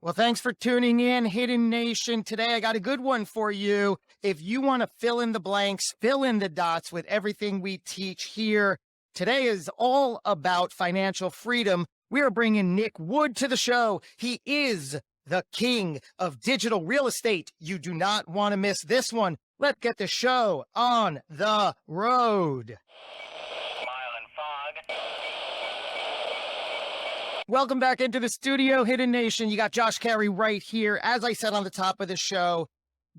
Well, thanks for tuning in, Hidden Nation. Today, I got a good one for you. If you want to fill in the blanks, fill in the dots with everything we teach here, today is all about financial freedom. We are bringing Nick Wood to the show. He is the king of digital real estate. You do not want to miss this one. Let's get the show on the road. Welcome back into the studio, Hidden Nation. You got Josh Carey right here. As I said on the top of the show,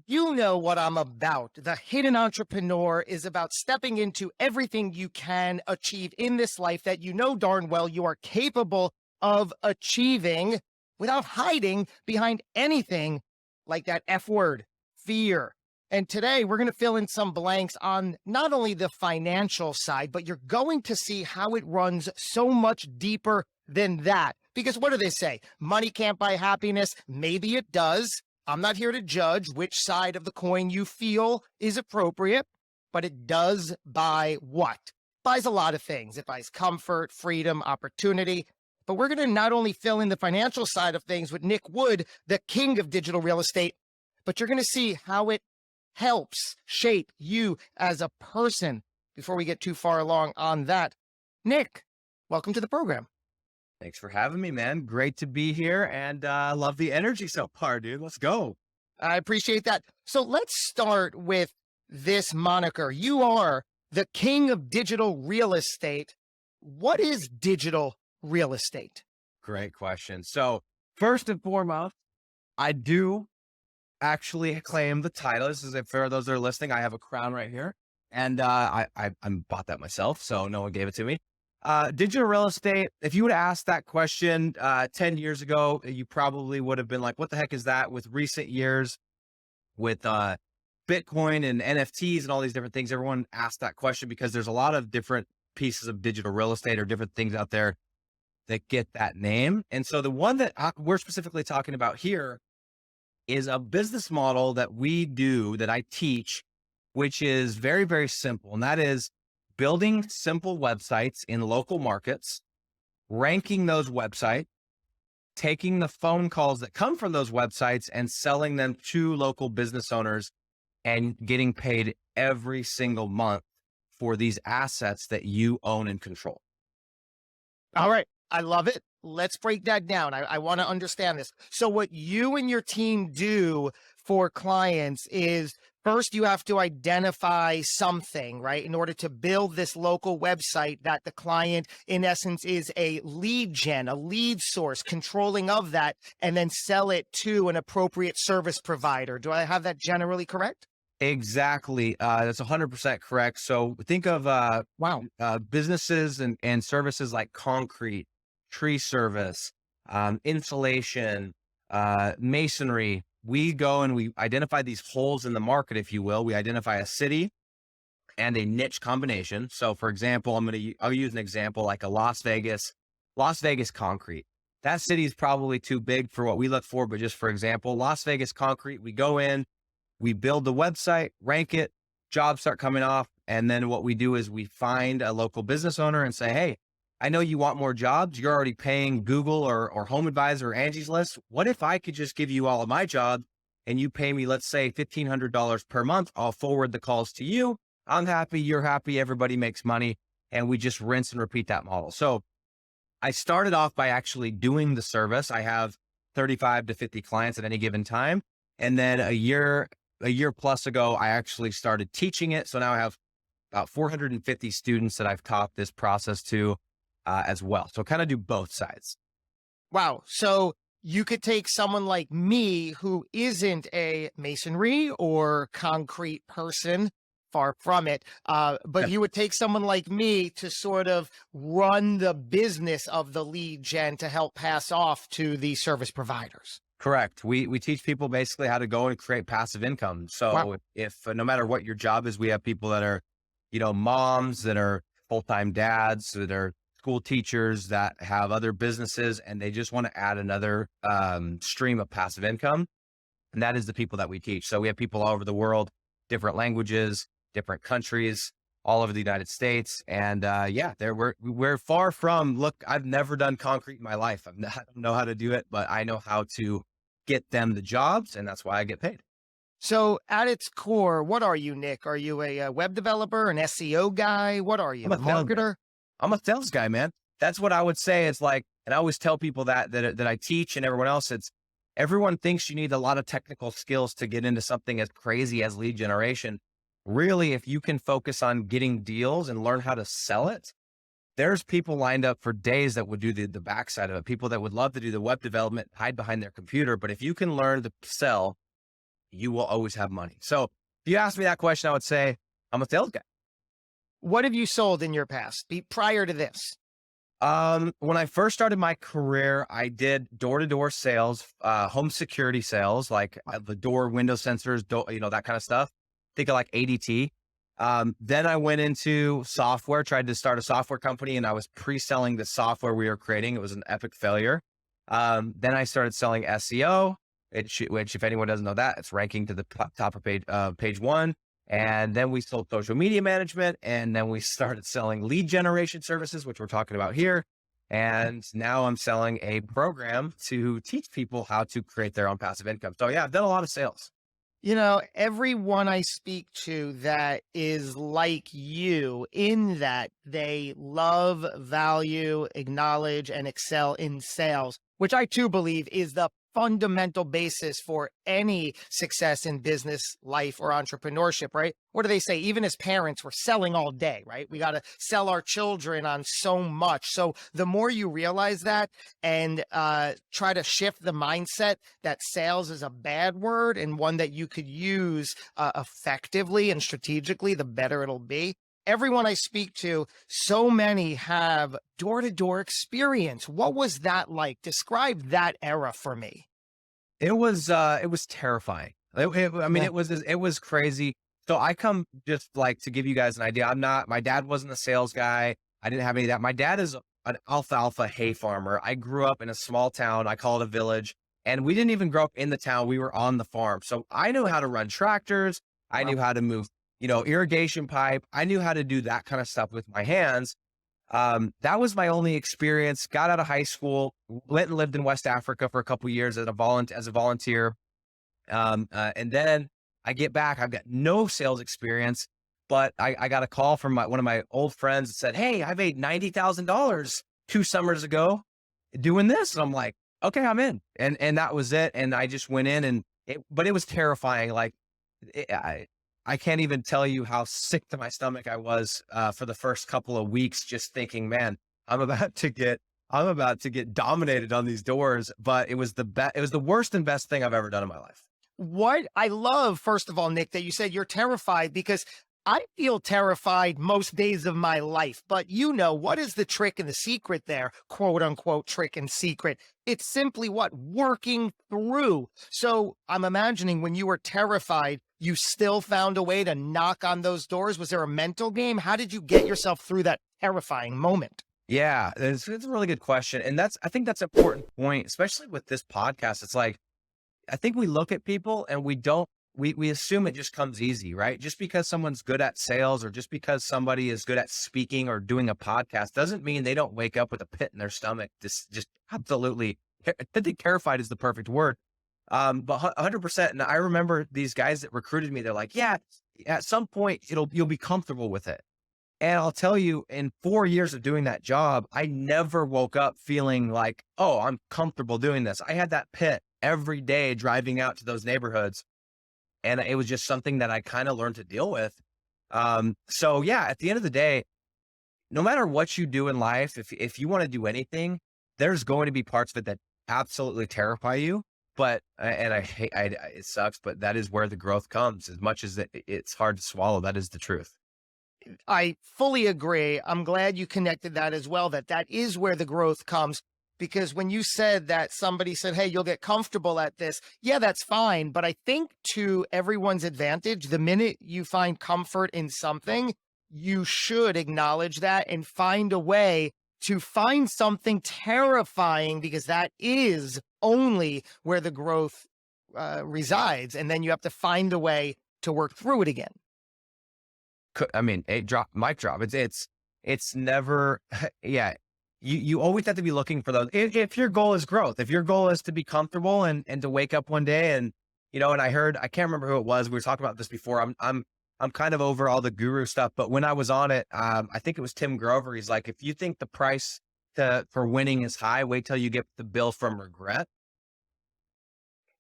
you know what I'm about. The Hidden Entrepreneur is about stepping into everything you can achieve in this life that you know darn well you are capable of achieving without hiding behind anything like that F word, fear. And today we're going to fill in some blanks on not only the financial side, but you're going to see how it runs so much deeper than that. Because what do they say? Money can't buy happiness. Maybe it does. I'm not here to judge which side of the coin you feel is appropriate, but it does buy what? Buys a lot of things. It buys comfort, freedom, opportunity. But we're going to not only fill in the financial side of things with Nick Wood, the king of digital real estate, but you're going to see how it helps shape you as a person. Before we get too far along on that, Nick, welcome to the program. Thanks for having me, man. Great to be here, and love the energy so far, dude. Let's go. I appreciate that. So let's start with this moniker. You are the king of digital real estate. What is digital real estate? Great question. So first and foremost, I do actually claim the title. This is for those that are listening. I have a crown right here, and I bought that myself, so no one gave it to me. Digital real estate, if you would have asked that question 10 years ago, you probably would have been like, what the heck is that? With recent years, with Bitcoin and NFTs and all these different things, everyone asked that question because there's a lot of different pieces of digital real estate or different things out there that get that name. And so the one that we're specifically talking about here is a business model that we do, that I teach, which is very, very simple. And that is building simple websites in local markets, ranking those websites, taking the phone calls that come from those websites and selling them to local business owners and getting paid every single month for these assets that you own and control. All right. I love it. Let's break that down. I want to understand this. So what you and your team do for clients is first you have to identify something, right? In order to build this local website that the client, in essence, is a lead gen, a lead source, controlling of that, and then sell it to an appropriate service provider. Do I have that correct? Exactly. That's 100% correct. So think of businesses and services like concrete, tree service, insulation, masonry. We go and we identify these holes in the market, if you will. We identify a city and a niche combination. So for example, I'll use an example like a Las Vegas concrete. That city is probably too big for what we look for, but just for example, Las Vegas concrete, we go in, we build the website, rank it, jobs start coming off. And then what we do is we find a local business owner and say, hey, I know you want more jobs. You're already paying Google or Home Advisor or Angie's List. What if I could just give you all of my jobs and you pay me, let's say $1,500 per month. I'll forward the calls to you. I'm happy. You're happy. Everybody makes money. And we just rinse and repeat that model. So I started off by actually doing the service. I have 35 to 50 clients at any given time. And then a year plus ago, I actually started teaching it. So now I have about 450 students that I've taught this process to as well. So kind of do both sides. Wow. So you could take someone like me who isn't a masonry or concrete person, far from it, but you would take someone like me to sort of run the business of the lead gen to help pass off to the service providers. Correct. We teach people basically how to go and create passive income. So if no matter what your job is, we have people that are, moms, that are full-time dads, that are school teachers, that have other businesses, and they just want to add another stream of passive income. And that is the people that we teach. So we have people all over the world, different languages, different countries, all over the United States. And we're far from, look, I've never done concrete in my life. I don't know how to do it, but I know how to get them the jobs, and that's why I get paid. So at its core, what are you, Nick? Are you a web developer, an SEO guy? What are you, I'm a a sales guy. marketer? I'm a sales guy, man. That's what I would say. It's like, and I always tell people that I teach and everyone else, it's everyone thinks you need a lot of technical skills to get into something as crazy as lead generation. Really, if you can focus on getting deals and learn how to sell it, there's people lined up for days that would do the backside of it. People that would love to do the web development, hide behind their computer. But if you can learn to sell, you will always have money. So if you ask me that question, I would say I'm a sales guy. What have you sold in your past prior to this? When I first started my career, I did door-to-door sales, home security sales, like the door window sensors, that kind of stuff. Think of like ADT. Then I went into software, tried to start a software company, and I was pre-selling the software we were creating. It was an epic failure. Then I started selling SEO, which if anyone doesn't know that, it's ranking to the top of page one. And then we sold social media management, and then we started selling lead generation services, which we're talking about here. And now I'm selling a program to teach people how to create their own passive income. So yeah, I've done a lot of sales. You know, everyone I speak to that is like you in that they love, value, acknowledge, and excel in sales, which I too believe is the fundamental basis for any success in business, life, or entrepreneurship, right? What do they say? Even as parents, we're selling all day, right? We got to sell our children on so much. So the more you realize that and try to shift the mindset that sales is a bad word and one that you could use effectively and strategically, the better it'll be. Everyone I speak to, so many have door-to-door experience. What was that like? Describe that era for me. It was terrifying. It was crazy. So I come just like to give you guys an idea. My dad wasn't a sales guy. I didn't have any of that. My dad is an alfalfa hay farmer. I grew up in a small town. I call it a village, and we didn't even grow up in the town. We were on the farm. So I knew how to run tractors. I knew how to move irrigation pipe. I knew how to do that kind of stuff with my hands. That was my only experience. Got out of high school, went and lived in West Africa for a couple of years as a volunteer. And then I get back, I've got no sales experience, but I got a call from one of my old friends that said, "Hey, I made $90,000 2 summers ago doing this." And I'm like, okay, I'm in. And that was it. And I just went in but it was terrifying. Like I can't even tell you how sick to my stomach I was for the first couple of weeks, just thinking, man, I'm about to get dominated on these doors. But it was the worst and best thing I've ever done in my life. What I love, first of all, Nick, that you said you're terrified, because I feel terrified most days of my life, but what is the trick and the secret there, quote unquote, trick and secret? It's simply working through. So I'm imagining when you were terrified, you still found a way to knock on those doors. Was there a mental game? How did you get yourself through that terrifying moment? Yeah, it's a really good question. And I think that's an important point, especially with this podcast. It's like, I think we look at people and we assume it just comes easy, right? Just because someone's good at sales or just because somebody is good at speaking or doing a podcast doesn't mean they don't wake up with a pit in their stomach. Just absolutely, I think terrified is the perfect word. But 100%. And I remember these guys that recruited me, they're like, yeah, at some point you'll be comfortable with it. And I'll tell you, in 4 years of doing that job, I never woke up feeling like, oh, I'm comfortable doing this. I had that pit every day driving out to those neighborhoods. And it was just something that I kind of learned to deal with. So yeah, at the end of the day, no matter what you do in life, if you want to do anything, there's going to be parts of it that absolutely terrify you. But, and it sucks, but that is where the growth comes. As much as it's hard to swallow, that is the truth. I fully agree. I'm glad you connected that as well, that is where the growth comes. Because when you said that somebody said, hey, you'll get comfortable at this, yeah, that's fine. But I think to everyone's advantage, the minute you find comfort in something, you should acknowledge that and find a way to find something terrifying, because that is only where the growth resides. And then you have to find a way to work through it again. I mean, mic drop. It's never, yeah. you always have to be looking for those. If your goal is growth, if your goal is to be comfortable and to wake up one day and, and I can't remember who it was. We were talking about this before. I'm kind of over all the guru stuff, but when I was on it, I think it was Tim Grover. He's like, if you think the price for winning is high, wait till you get the bill from regret.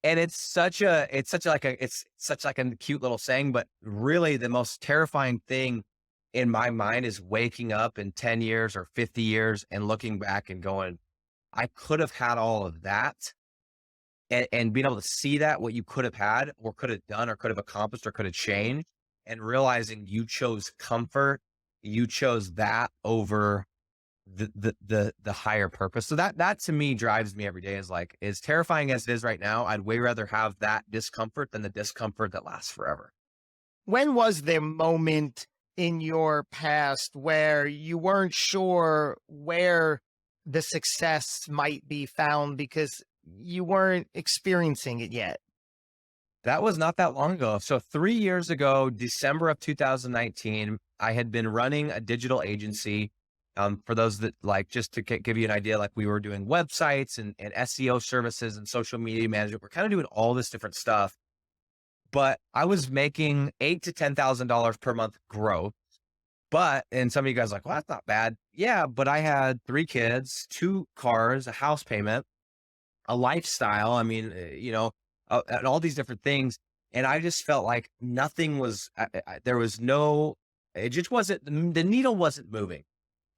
And it's such like a cute little saying, but really the most terrifying thing in my mind is waking up in 10 years or 50 years and looking back and going, I could have had all of that, and being able to see that, what you could have had or could have done or could have accomplished or could have changed, and realizing you chose comfort, you chose that over the higher purpose. So that to me drives me every day, is like, as terrifying as it is right now, I'd way rather have that discomfort than the discomfort that lasts forever. When was there a moment in your past where you weren't sure where the success might be found because you weren't experiencing it yet? That was not that long ago. So 3 years ago, December of 2019, I had been running a digital agency. For those that just to give you an idea, we were doing websites and SEO services and social media management. We're kind of doing all this different stuff, but I was making $8,000 to $10,000 per month growth. And some of you guys are like, well, that's not bad. Yeah, but I had 3 kids, 2 cars, a house payment, a lifestyle. I mean, and all these different things. And I just felt like nothing was, there was no, it just wasn't, the needle wasn't moving.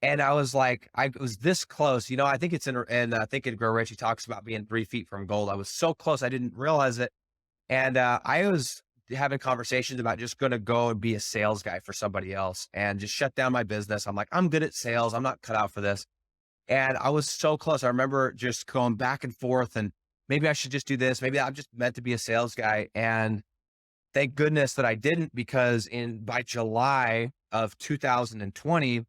And I was like, I was this close, I think it's and I think in Grow Rich, he talks about being 3 feet from gold. I was so close, I didn't realize it. And I was having conversations about just going to go and be a sales guy for somebody else and just shut down my business. I'm like, I'm good at sales. I'm not cut out for this. And I was so close. I remember just going back and forth, and maybe I should just do this. Maybe I'm just meant to be a sales guy. And thank goodness that I didn't, because by July of 2020,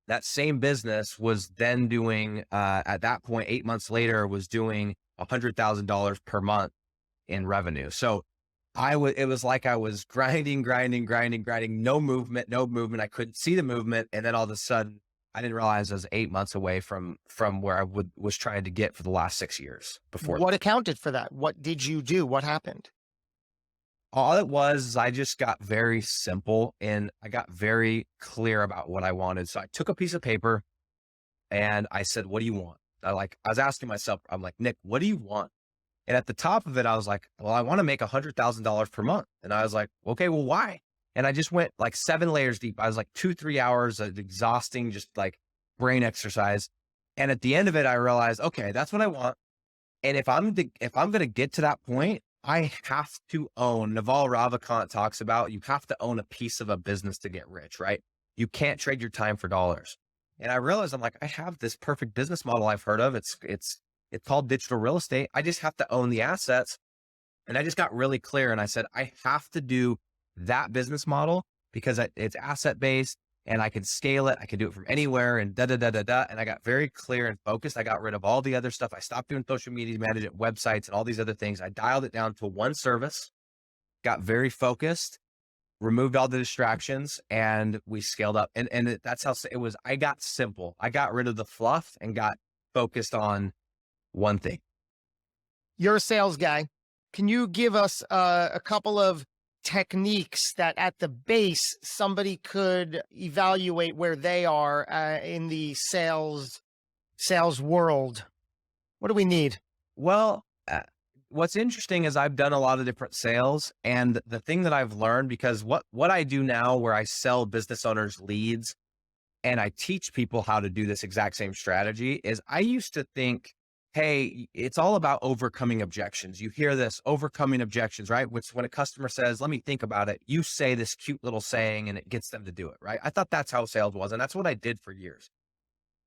that same business was then doing, at that point, 8 months later, was doing $100,000 per month in revenue. So it was like I was grinding, no movement. I couldn't see the movement. And then all of a sudden, I didn't realize I was 8 months away from where I was trying to get for the last 6 years before. What accounted for that? What did you do? What happened? All it was is I just got very simple, and I got very clear about what I wanted. So I took a piece of paper and I said, what do you want? I was asking myself, I'm like, Nick, what do you want? And at the top of it, I was like, well, I want to make $100,000 per month. And I was like, okay, well, why? And I just went 7 layers deep. I was 2-3 hours of exhausting, just brain exercise. And at the end of it, I realized, okay, that's what I want. And if I'm going to get to that point, I have to own, Naval Ravikant talks about, you have to own a piece of a business to get rich, right? You can't trade your time for dollars. And I realized, I'm like, I have this perfect business model I've heard of. It's called digital real estate. I just have to own the assets. And I just got really clear. And I said, I have to do that business model because it's asset based and I can scale it. I can do it from anywhere and And I got very clear and focused. I got rid of all the other stuff. I stopped doing social media management, websites, and all these other things. I dialed it down to one service, got very focused, removed all the distractions, and we scaled up. And that's how it was. I got simple. I got rid of the fluff and got focused on one thing. You're a sales guy. Can you give us a couple of techniques that at the base somebody could evaluate where they are in the sales world? What do we need? Well, what's interesting is I've done a lot of different sales, and the thing that I've learned, because what I do now, where I sell business owners leads and I teach people how to do this exact same strategy, is I used to think, hey, it's all about overcoming objections. You hear this, overcoming objections, right? Which when a customer says, let me think about it, you say this cute little saying and it gets them to do it, right? I thought that's how sales was. And that's what I did for years.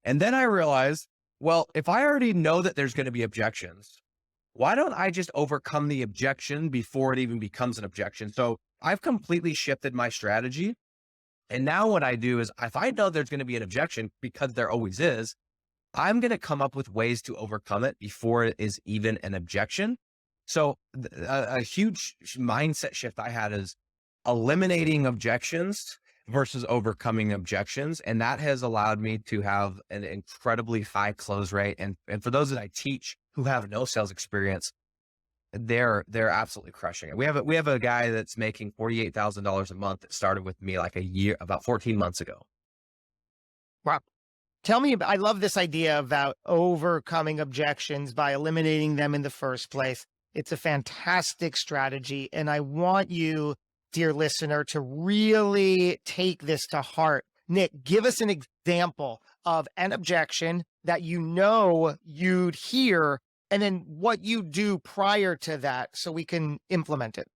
And then I realized, well, if I already know that there's going to be objections, why don't I just overcome the objection before it even becomes an objection? So I've completely shifted my strategy. And now what I do is, if I know there's going to be an objection, because there always is, I'm going to come up with ways to overcome it before it is even an objection. So a huge mindset shift I had is eliminating objections versus overcoming objections. And that has allowed me to have an incredibly high close rate. And for those that I teach who have no sales experience, they're absolutely crushing it. We have a guy that's making $48,000 a month that started with me like about 14 months ago. Wow. Tell me about, I love this idea about overcoming objections by eliminating them in the first place. It's a fantastic strategy. And I want you, dear listener, to really take this to heart. Nick, give us an example of an objection that you know you'd hear, and then what you do prior to that so we can implement it.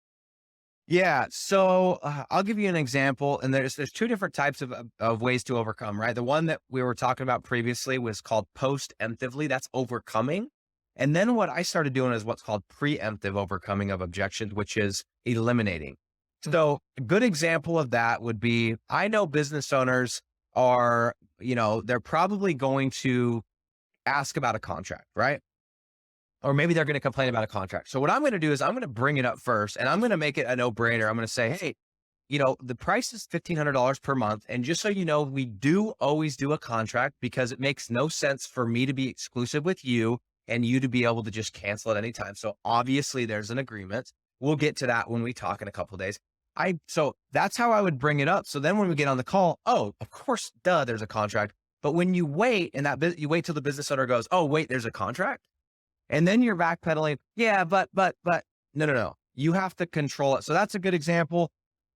Yeah. So I'll give you an example. And there's two different types of ways to overcome, right? The one that we were talking about previously was called post-emptively. That's overcoming. And then what I started doing is what's called preemptive overcoming of objections, which is eliminating. So a good example of that would be, I know business owners are, they're probably going to ask about a contract, right? Or maybe they're going to complain about a contract. So what I'm going to do is I'm going to bring it up first, and I'm going to make it a no-brainer. I'm going to say, hey, the price is $1,500 per month. And just so you know, we do always do a contract because it makes no sense for me to be exclusive with you and you to be able to just cancel at any time. So obviously there's an agreement. We'll get to that when we talk in a couple of days. So that's how I would bring it up. So then when we get on the call, oh, of course, there's a contract. But when you wait and you wait till the business owner goes, oh, wait, there's a contract. And then you're backpedaling. Yeah, but no. You have to control it. So that's a good example.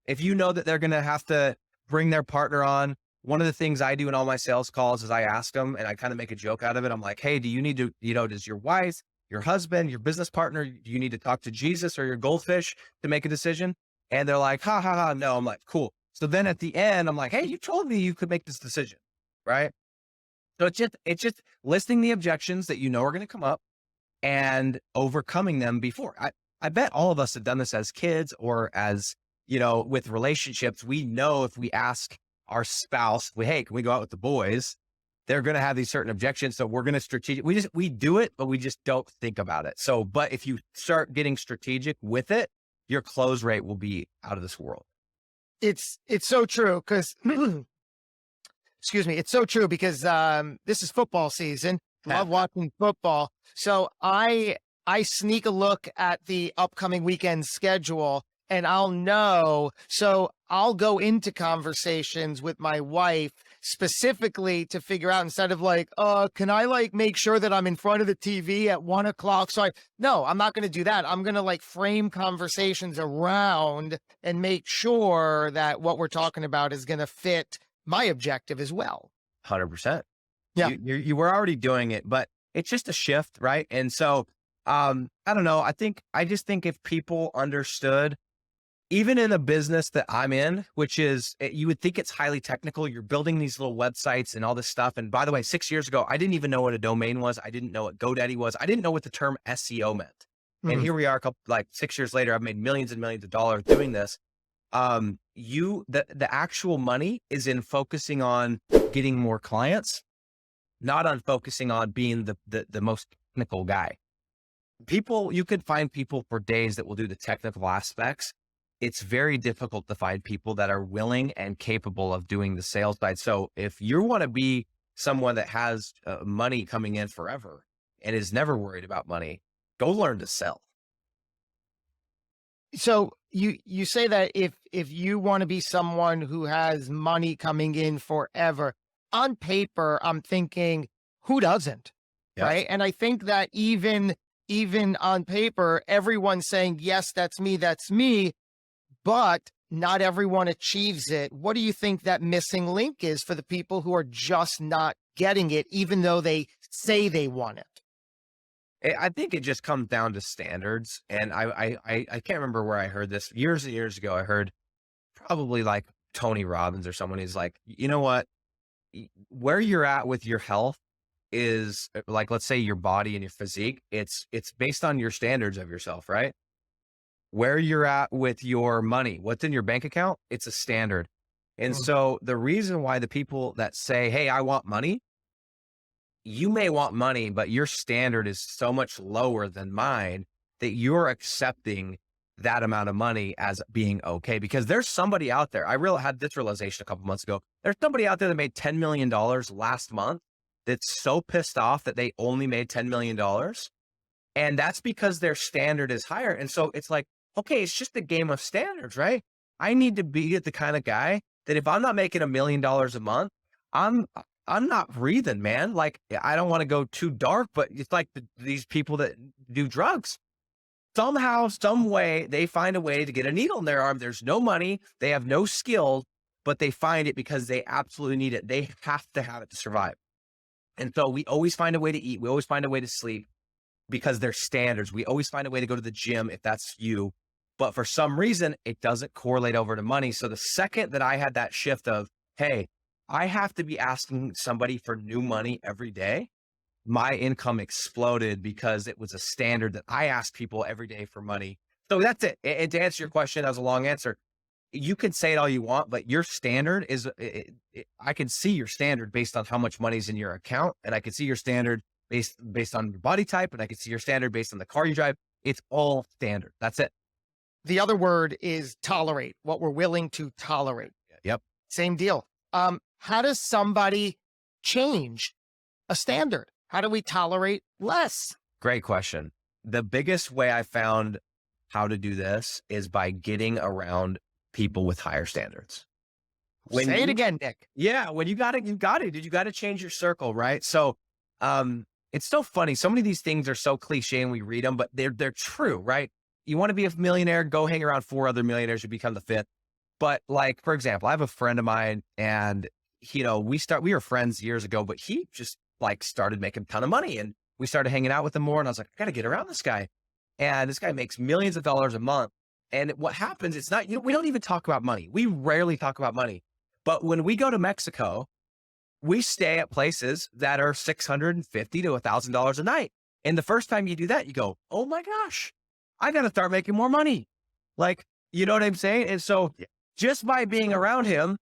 If you know that they're going to have to bring their partner on, one of the things I do in all my sales calls is I ask them, and I kind of make a joke out of it. I'm like, hey, do you need to, does your wife, your husband, your business partner, do you need to talk to Jesus or your goldfish to make a decision? And they're like, ha, ha, ha. No, I'm like, cool. So then at the end, I'm like, hey, you told me you could make this decision, right? So it's just listing the objections that are going to come up and overcoming them before. I bet all of us have done this as kids or as, with relationships. We know if we ask our spouse, hey, can we go out with the boys? They're going to have these certain objections. So we're going to we do it, but we just don't think about it. So, but if you start getting strategic with it, your close rate will be out of this world. It's so true because, excuse me, it's so true because this is football season. Love watching football. So I sneak a look at the upcoming weekend schedule and I'll know. So I'll go into conversations with my wife specifically to figure out, instead of like, can I make sure that I'm in front of the TV at 1 o'clock? So no, I'm not going to do that. I'm going to frame conversations around and make sure that what we're talking about is going to fit my objective as well. 100%. Yeah. You were already doing it, but it's just a shift, right? And so, I don't know. I just think if people understood, even in a business that I'm in, which is, you would think it's highly technical. You're building these little websites and all this stuff. And by the way, 6 years ago, I didn't even know what a domain was. I didn't know what GoDaddy was. I didn't know what the term SEO meant. And here we are, 6 years later, I've made millions and millions of dollars doing this. The actual money is in focusing on getting more clients, not on focusing on being the most technical guy. You could find people for days that will do the technical aspects. It's very difficult to find people that are willing and capable of doing the sales side. So if you want to be someone that has money coming in forever and is never worried about money, go learn to sell. So you say that if you want to be someone who has money coming in forever, on paper, I'm thinking, who doesn't? Yes. Right. And I think that even on paper, everyone's saying, yes, that's me, but not everyone achieves it. What do you think that missing link is for the people who are just not getting it, even though they say they want it? I think it just comes down to standards. And I can't remember where I heard this years and years ago. I heard probably Tony Robbins or someone who's like, you know what? Where you're at with your health is let's say your body and your physique, it's based on your standards of yourself, right? Where you're at with your money, what's in your bank account, it's a standard. And so the reason why the people that say, hey, I want money, you may want money, but your standard is so much lower than mine that you're accepting that amount of money as being okay, because there's somebody out there. I really had this realization a couple months ago. There's somebody out there that made $10 million last month that's so pissed off that they only made $10 million. And that's because their standard is higher. And so it's like, okay, it's just a game of standards, right? I need to be the kind of guy that if I'm not making $1 million a month, I'm not breathing, man. Like, I don't want to go too dark, but it's like these people that do drugs. Somehow, some way, they find a way to get a needle in their arm. There's no money. They have no skill, but they find it because they absolutely need it. They have to have it to survive. And so we always find a way to eat. We always find a way to sleep because they're standards. We always find a way to go to the gym if that's you. But for some reason, it doesn't correlate over to money. So the second that I had that shift of, hey, I have to be asking somebody for new money every day, my income exploded because it was a standard that I asked people every day for money. So that's it. And to answer your question, that was a long answer. You can say it all you want, but your standard is, I can see your standard based on how much money's in your account. And I can see your standard based on your body type. And I can see your standard based on the car you drive. It's all standard. That's it. The other word is tolerate, what we're willing to tolerate. Yep. Same deal. How does somebody change a standard? How do we tolerate less? Great question. The biggest way I found how to do this is by getting around people with higher standards. Say it again, Nick. Yeah. When you got it, you got it. Dude, you got to change your circle, right? So, it's so funny. So many of these things are so cliche and we read them, but they're true, right? You want to be a millionaire, go hang around 4 other millionaires, you become the 5th. But like, for example, I have a friend of mine and, we were friends years ago, but he just like started making a ton of money and we started hanging out with him more. And I was like, I got to get around this guy. And this guy makes millions of dollars a month. And what happens, it's not, we don't even talk about money. We rarely talk about money. But when we go to Mexico, we stay at places that are $650 to $1,000 a night. And the first time you do that, you go, oh my gosh, I got to start making more money. Like, you know what I'm saying? And so just by being around him,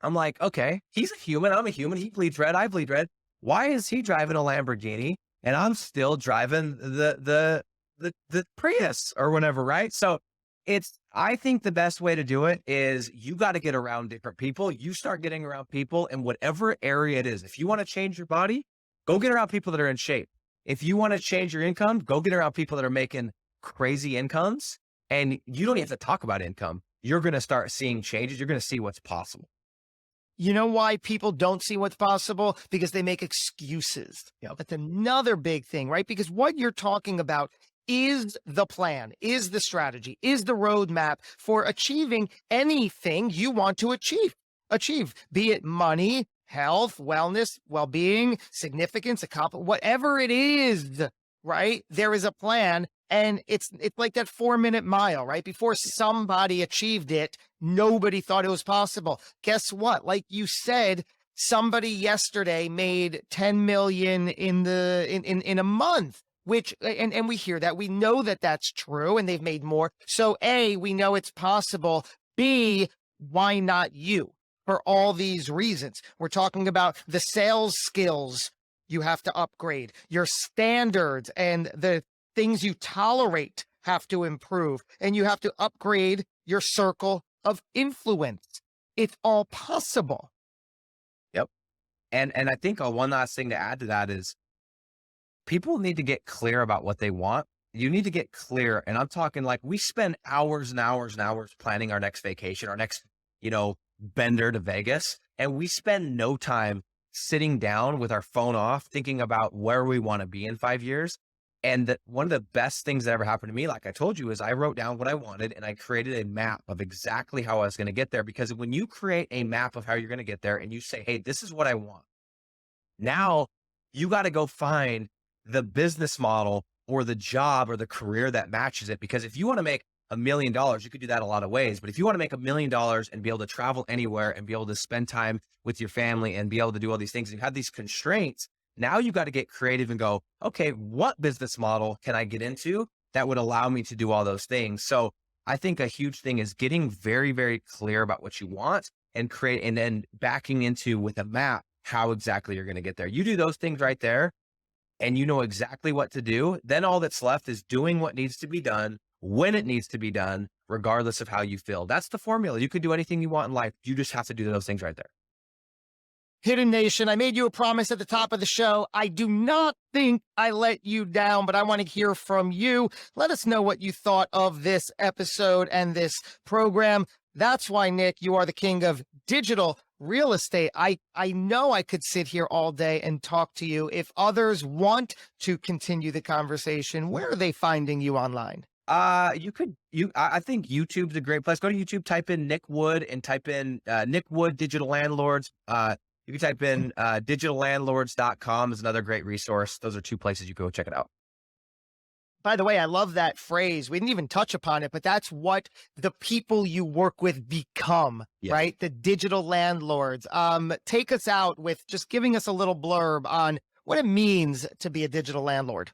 I'm like, okay, he's a human. I'm a human. He bleeds red. I bleed red. Why is he driving a Lamborghini and I'm still driving the Prius or whatever, right? So I think the best way to do it is you got to get around different people. You start getting around people in whatever area it is. If you want to change your body, go get around people that are in shape. If you want to change your income, go get around people that are making crazy incomes. And you don't have to talk about income. You're going to start seeing changes. You're going to see what's possible. You know why people don't see what's possible? Because they make excuses. Yep. That's another big thing, right? Because what you're talking about is the plan, is the strategy, is the roadmap for achieving anything you want to achieve, be it money, health, wellness, well-being, significance, whatever it is, right? There is a plan. And it's like that 4-minute mile, right? Before somebody achieved it, nobody thought it was possible. Guess what? Like you said, somebody yesterday made 10 million in a month, which, and we hear that, we know that that's true and they've made more. So A, we know it's possible. B, why not you? For all these reasons. We're talking about the sales skills you have to upgrade, your standards and the things you tolerate have to improve, and you have to upgrade your circle of influence. It's all possible. Yep. And I think one last thing to add to that is people need to get clear about what they want. You need to get clear. And I'm talking like we spend hours and hours and hours planning our next vacation, our next, bender to Vegas. And we spend no time sitting down with our phone off, thinking about where we want to be in 5 years. And one of the best things that ever happened to me, like I told you, is I wrote down what I wanted and I created a map of exactly how I was going to get there. Because when you create a map of how you're going to get there and you say, hey, this is what I want. Now you got to go find the business model or the job or the career that matches it. Because if you want to make $1 million, you could do that a lot of ways. But if you want to make $1 million and be able to travel anywhere and be able to spend time with your family and be able to do all these things, and you have these constraints, now you got to get creative and go, okay, what business model can I get into that would allow me to do all those things? So I think a huge thing is getting very, very clear about what you want and then backing into with a map, how exactly you're going to get there. You do those things right there and you know exactly what to do. Then all that's left is doing what needs to be done when it needs to be done, regardless of how you feel. That's the formula. You could do anything you want in life. You just have to do those things right there. Hidden Nation, I made you a promise at the top of the show. I do not think I let you down, but I want to hear from you. Let us know what you thought of this episode and this program. That's why, Nick, you are the king of digital real estate. I know I could sit here all day and talk to you. If others want to continue the conversation, where are they finding you online? I think YouTube's a great place. Go to YouTube, type in Nick Wood and type in Nick Wood Digital Landlords. You can type in digitallandlords.com is another great resource. Those are two places you go check it out. By the way, I love that phrase. We didn't even touch upon it, but that's what the people you work with become, right? The digital landlords. Take us out with just giving us a little blurb on what it means to be a digital landlord.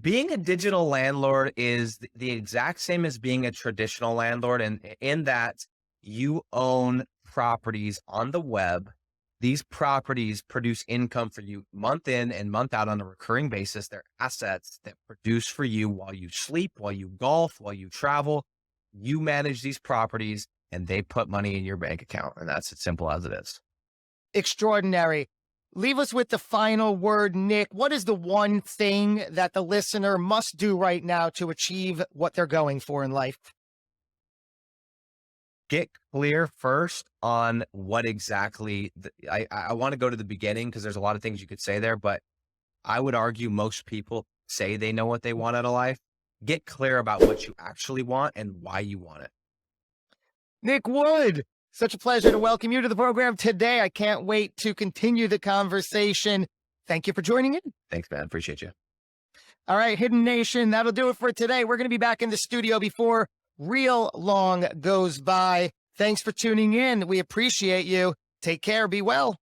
Being a digital landlord is the exact same as being a traditional landlord, and in that you own properties on the web. These properties produce income for you month in and month out on a recurring basis. They're assets that produce for you while you sleep, while you golf, while you travel. You manage these properties and they put money in your bank account. And that's as simple as it is. Extraordinary. Leave us with the final word, Nick. What is the one thing that the listener must do right now to achieve what they're going for in life? Get clear first on what exactly I want to go to the beginning because there's a lot of things you could say there, but I would argue most people say they know what they want out of life. Get clear about what you actually want and why you want it. Nick Wood, such a pleasure to welcome you to the program today. I can't wait to continue the conversation. Thank you for joining in. Thanks, man. Appreciate you. All right, Hidden Nation, that'll do it for today. We're going to be back in the studio before real long goes by. Thanks for tuning in. We appreciate you. Take care. Be well.